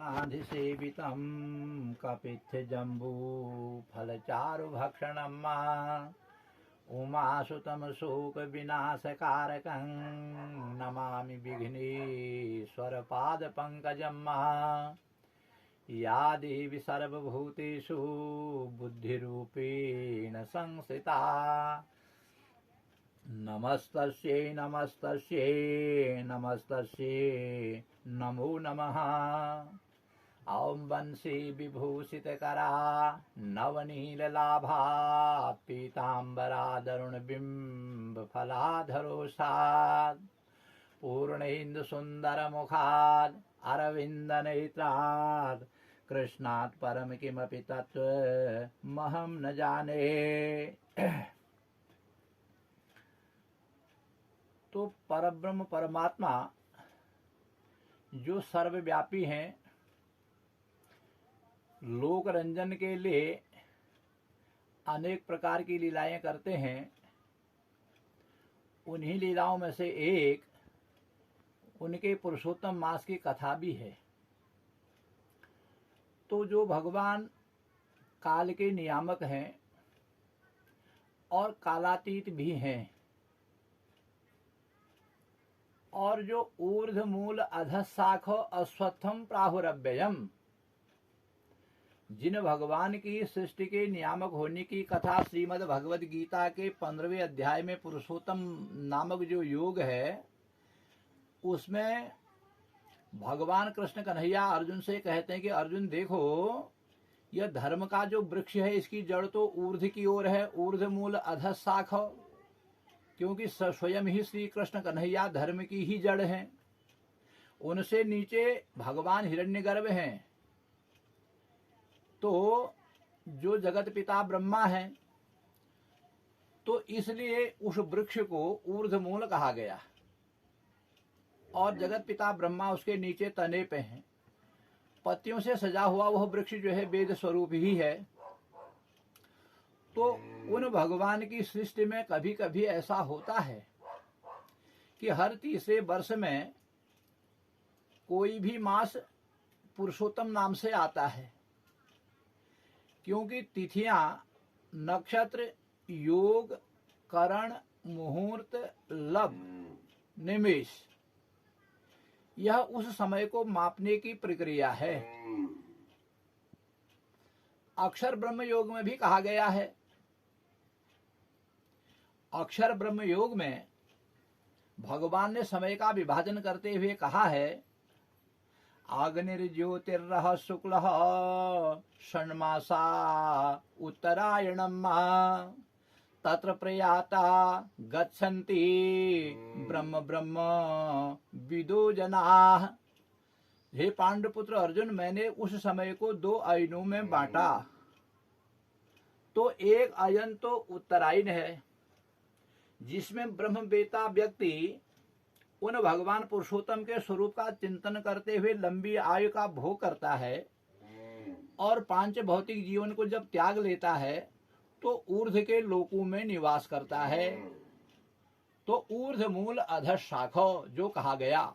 नाधिसेवितं कपित्थजम्बू फलचारुभक्षणं उमासुतं शोकविनाशकारकं नमामि विघ्नेश्वरपादपङ्कजं या देवी सर्वभूतेषु बुद्धिरूपेण संस्थिता नमस्तस्यै नमस्तस्यै नमस्तस्यै नमो नमः। ॐ वंशी विभूषितकरा नवनीललाभा पीताम्बरादरुणबिम्बफलाधरोषात् पूर्णेन्दुसुन्दरमुखात् अरविन्दनेत्रात् कृष्णात् परं किमपि तत्त्वमहं न जाने। तो परब्रह्म परमात्मा जो सर्वव्यापी हैं, लोक रंजन के लिए अनेक प्रकार की लीलाएं करते हैं। उन्हीं लीलाओं में से एक उनके पुरुषोत्तम मास की कथा भी है। तो जो भगवान काल के नियामक हैं और कालातीत भी हैं, और जो ऊर्ध्वमूल अधशाख अश्वत्थम प्राहुरव्ययम, जिन भगवान की सृष्टि के नियामक होने की कथा श्रीमद् भगवद गीता के 15वें अध्याय में पुरुषोत्तम नामक जो योग है, उसमें भगवान कृष्ण कन्हैया अर्जुन से कहते हैं कि अर्जुन देखो, यह धर्म का जो वृक्ष है इसकी जड़ तो ऊर्ध्व की ओर है, ऊर्ध्वमूल अधशाख, क्योंकि स्वयं ही श्री कृष्ण कन्हैया धर्म की ही जड़ हैं। उनसे नीचे भगवान हिरण्यगर्भ हैं। तो जो जगत पिता ब्रह्मा हैं, तो इसलिए उस वृक्ष को ऊर्ध्वमूल कहा गया, और जगत पिता ब्रह्मा उसके नीचे तने पे हैं। पत्तियों से सजा हुआ वह वृक्ष जो है वेद स्वरूप ही है। तो उन भगवान की सृष्टि में कभी कभी ऐसा होता है कि हर तीसरे वर्ष में कोई भी मास पुरुषोत्तम नाम से आता है, क्योंकि तिथियां, नक्षत्र, योग, करण, मुहूर्त, लब, निमेष, यह उस समय को मापने की प्रक्रिया है। अक्षर ब्रह्म योग में भी कहा गया है। अक्षर ब्रह्म योग में भगवान ने समय का विभाजन करते हुए कहा है, आग्निर्ज्योतिर्रः शुक्लः षण्मासा उत्तरायणम् तत्र प्रयाता गच्छन्ति ब्रह्म ब्रह्म विदो जनाः। हे पांडुपुत्र अर्जुन, मैंने उस समय को 2 अयनों में बांटा। तो एक अयन तो उत्तरायण है, जिसमें ब्रह्मवेता व्यक्ति उन भगवान पुरुषोत्तम के स्वरूप का चिंतन करते हुए लंबी आयु का भोग करता है, और 5 भौतिक जीवन को जब त्याग लेता है तो ऊर्ध्व के लोकों में निवास करता है। तो ऊर्ध्वमूल अधशाख जो कहा गया।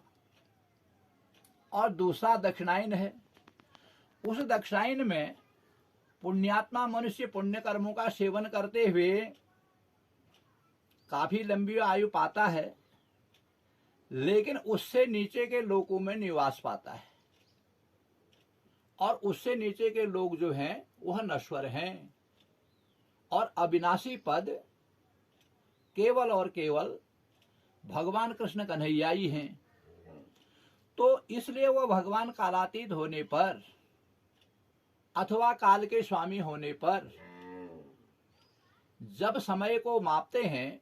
और दूसरा दक्षिणायन है। उस दक्षिणायन में पुण्यात्मा मनुष्य पुण्य कर्मों का सेवन करते हुए काफी लंबी आयु पाता है, लेकिन उससे नीचे के लोकों में निवास पाता है, और उससे नीचे के लोग जो हैं वह नश्वर हैं, और अविनाशी पद केवल और केवल भगवान कृष्ण कन्हैया ही हैं। तो इसलिए वह भगवान कालातीत होने पर अथवा काल के स्वामी होने पर जब समय को मापते हैं,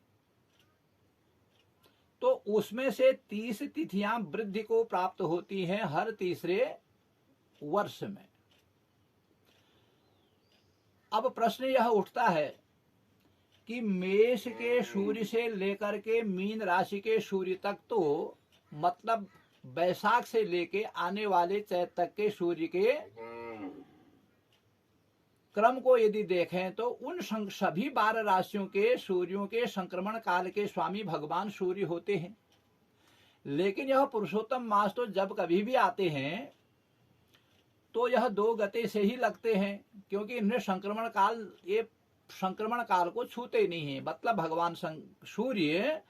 तो उसमें से 30 तिथियां वृद्धि को प्राप्त होती हैं हर तीसरे वर्ष में। अब प्रश्न यह उठता है कि मेष के सूर्य से लेकर के मीन राशि के सूर्य तक, तो मतलब वैशाख से लेके आने वाले चैत तक के सूर्य के क्रम को यदि देखें तो उन सभी 12 राशियों के सूर्यों के संक्रमण काल के स्वामी भगवान सूर्य होते हैं। लेकिन यह पुरुषोत्तम मास तो जब कभी भी आते हैं तो यह दो गते से ही लगते हैं, क्योंकि इन्हें संक्रमण काल, ये संक्रमण काल को छूते नहीं है। मतलब भगवान सूर्य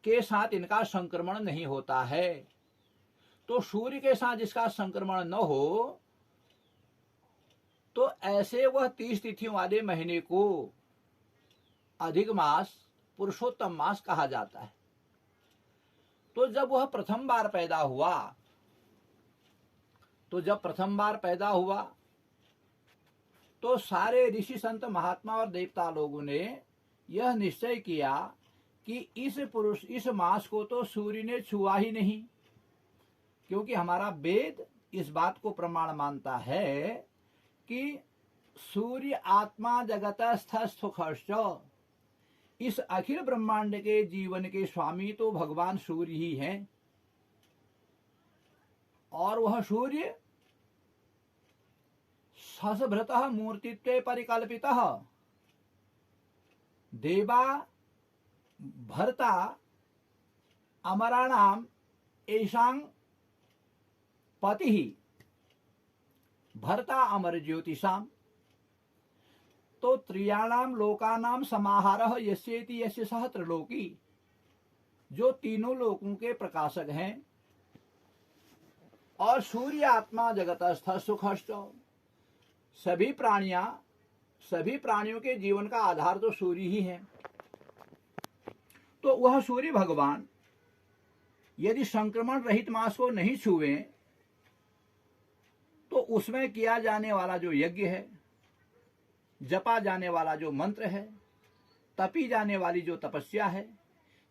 के साथ इनका संक्रमण नहीं होता है। तो सूर्य के साथ जिसका संक्रमण न हो, तो ऐसे वह 30 तिथियों वाले महीने को अधिक मास, पुरुषोत्तम मास कहा जाता है। तो जब वह प्रथम बार पैदा हुआ, तो सारे ऋषि संत महात्मा और देवता लोगों ने यह निश्चय किया कि इस मास को तो सूर्य ने छुआ ही नहीं, क्योंकि हमारा वेद इस बात को प्रमाण मानता है कि सूर्य आत्मा जगतस्थ सुखश्च, इस अखिल ब्रह्मांड के जीवन के स्वामी तो भगवान सूर्य ही हैं। और वह सूर्य ससभृतः मूर्तित्वे परिकल्पितः देवा भर्ता अमराणाम ऐशां पति भर्ता अमर ज्योतिषाम। तो त्रियाणाम लोकानाम समाहारः यस्येति यस्य सह त्रिलोकी, जो तीनों लोकों के प्रकाशक हैं। और सूर्य आत्मा जगतस्थ सुखश्च, सभी प्राणियों के जीवन का आधार तो सूर्य ही है। तो वह सूर्य भगवान यदि संक्रमण रहित मास को नहीं छुए, तो उसमें किया जाने वाला जो यज्ञ है, जपा जाने वाला जो मंत्र है, तपी जाने वाली जो तपस्या है,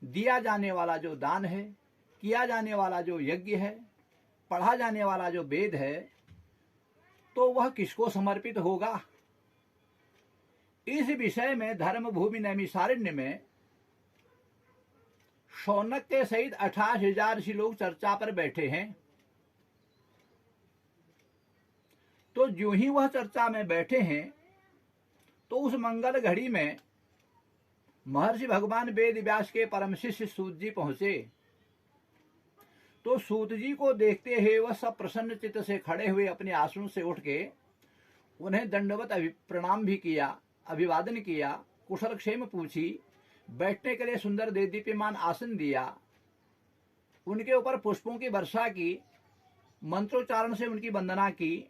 दिया जाने वाला जो दान है, किया जाने वाला जो यज्ञ है, पढ़ा जाने वाला जो वेद है, तो वह किसको समर्पित होगा। इस विषय में धर्म भूमि नैमिषारण्य में शौनक के सहित 28,000 ऋषि लोग चर्चा पर बैठे हैं। तो जो ही वह चर्चा में बैठे हैं, तो उस मंगल घड़ी में महर्षि भगवान वेद व्यास के परम शिष्य सूत जी पहुंचे। तो सूत जी को देखते हुए वह सब प्रसन्न चित्त से खड़े हुए अपने आसन से उठ के उन्हें दंडवत प्रणाम भी किया, अभिवादन किया, कुशल क्षेम पूछी, बैठने के लिए सुंदर देदीप्यमान आसन दिया, उनके ऊपर पुष्पों की वर्षा की, मंत्रोच्चारण से उनकी वंदना की,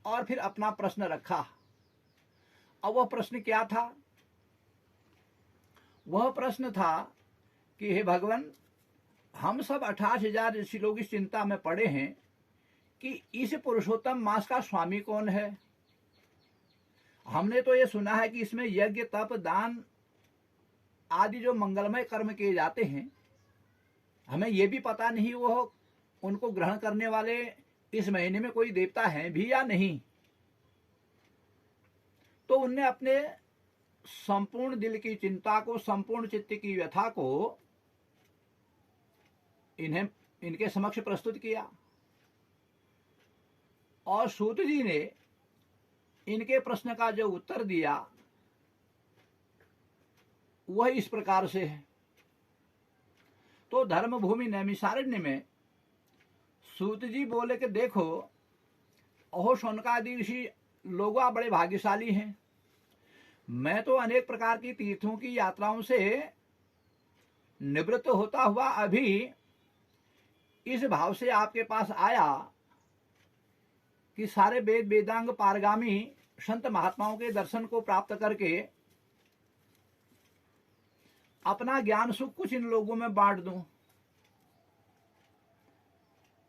और फिर अपना प्रश्न रखा। अब वह प्रश्न क्या था? वह प्रश्न था कि हे भगवान, हम सब 28,000 ऋषि लोग इस चिंता में पड़े हैं कि इस पुरुषोत्तम मास का स्वामी कौन है। हमने तो ये सुना है कि इसमें यज्ञ, तप, दान आदि जो मंगलमय कर्म किए जाते हैं, हमें ये भी पता नहीं वो उनको ग्रहण करने वाले इस महीने में कोई देवता हैं भी या नहीं। तो उनने अपने संपूर्ण दिल की चिंता को, संपूर्ण चित्त की व्यथा को इनके समक्ष प्रस्तुत किया। और सूत जी ने इनके प्रश्न का जो उत्तर दिया वह इस प्रकार से है। तो धर्म भूमि नैमिषारण्य में सूत जी बोले कि देखो, अहो शौनकादि ऋषि लोग बड़े भाग्यशाली हैं। मैं तो अनेक प्रकार की तीर्थों की यात्राओं से निवृत्त होता हुआ अभी इस भाव से आपके पास आया कि सारे वेद वेदांग पारगामी संत महात्माओं के दर्शन को प्राप्त करके अपना ज्ञान सुख कुछ इन लोगों में बांट दूं।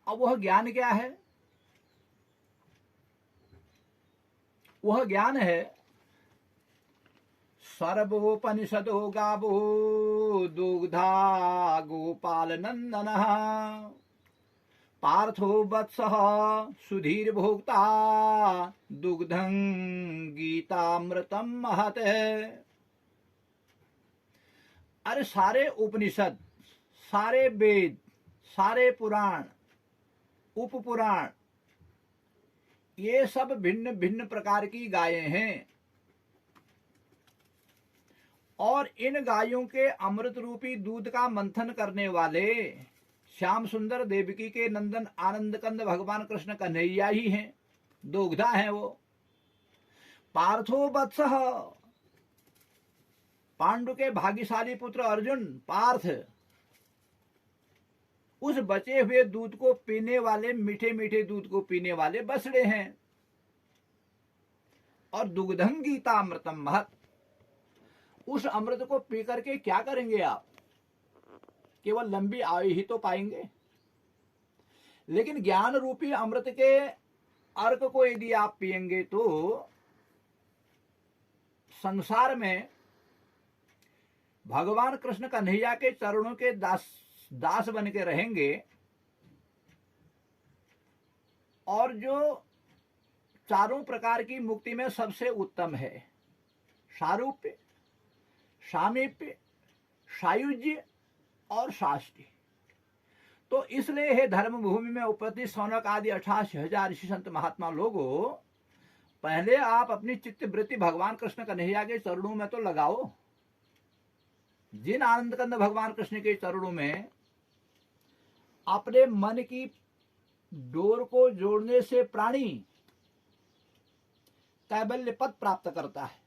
अब वह ज्ञान क्या है? वह ज्ञान है सर्वोपनिषदो गावो दुग्धा गोपाल नंदन पार्थो वत्सः सुधीर भोक्ता दुग्धं गीतामृतम महत। अरे सारे उपनिषद, सारे वेद, सारे पुराण, उपपुराण, ये सब भिन्न भिन्न प्रकार की गायें हैं। और इन गायों के अमृत रूपी दूध का मंथन करने वाले श्याम सुंदर देवकी के नंदन आनंद कंद भगवान कृष्ण कन्हैया ही हैं, दोग्धा हैं वो। पार्थो वत्स, पांडु के भाग्यशाली पुत्र अर्जुन पार्थ उस बचे हुए दूध को पीने वाले, मीठे मीठे दूध को पीने वाले बछड़े हैं। और दुग्धं गीतामृतम महत, उस अमृत को पी करके क्या करेंगे आप? केवल लंबी आयु ही तो पाएंगे। लेकिन ज्ञान रूपी अमृत के अर्क को यदि आप पिएंगे तो संसार में भगवान कृष्ण कन्हैया के चरणों के दास बन के रहेंगे। और जो चारों प्रकार की मुक्ति में सबसे उत्तम है, सारूप्य, सामीप्य, सायुज्य और शास्त्री, तो इसलिए हे धर्म भूमि में उपस्थित सौनक आदि 88,000 ऋषि संत महात्मा लोगों, पहले आप अपनी चित्त वृत्ति भगवान कृष्ण कन्हैया के चरणों में तो लगाओ। जिन आनंद कंद भगवान कृष्ण के चरणों में अपने मन की डोर को जोड़ने से प्राणी कैबल्य पद प्राप्त करता है,